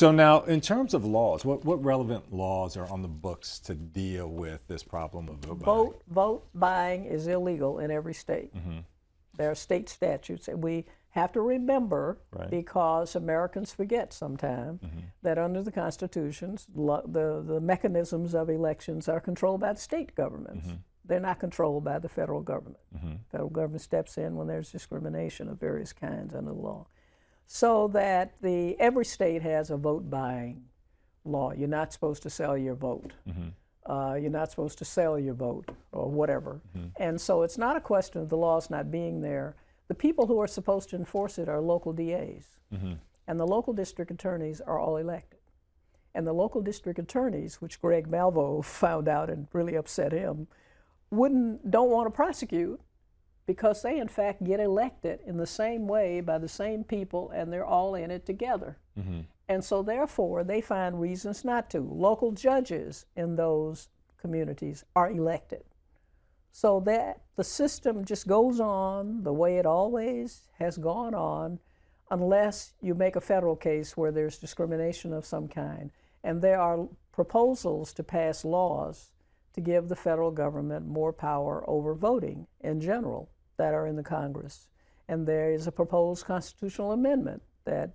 So now, in terms of laws, what relevant laws are on the books to deal with this problem of vote buying? Vote buying is illegal in every state. There are state statutes, and we have to remember, because Americans forget sometimes, that under the constitutions, the mechanisms of elections are controlled by the state governments. They're not controlled by the federal government. Federal government steps in when there's discrimination of various kinds under the law. So that every state has a vote buying law. You're not supposed to sell your vote. You're not supposed to sell your vote or whatever. And so it's not a question of the laws not being there. The people who are supposed to enforce it are local DAs. And the local district attorneys are all elected. And the local district attorneys, which Greg Malvo found out and really upset him, don't want to prosecute, because they in fact get elected in the same way by the same people, and they're all in it together. And so therefore they find reasons not to. Local judges in those communities are elected. So that the system just goes on the way it always has gone on, unless you make a federal case where there's discrimination of some kind. And there are proposals to pass laws to give the federal government more power over voting in general that are in the Congress. And there is a proposed constitutional amendment that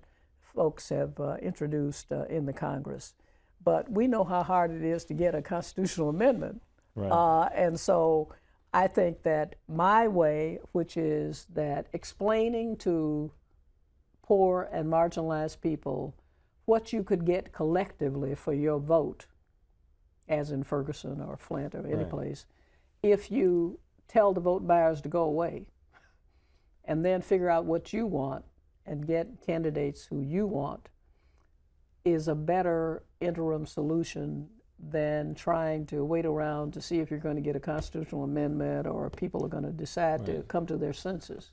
folks have introduced in the Congress. But we know how hard it is to get a constitutional amendment. And so I think that my way, which is that explaining to poor and marginalized people what you could get collectively for your vote, as in Ferguson or Flint or any place, if you tell the vote buyers to go away and then figure out what you want and get candidates who you want, is a better interim solution than trying to wait around to see if you're going to get a constitutional amendment or people are going to decide to come to their senses.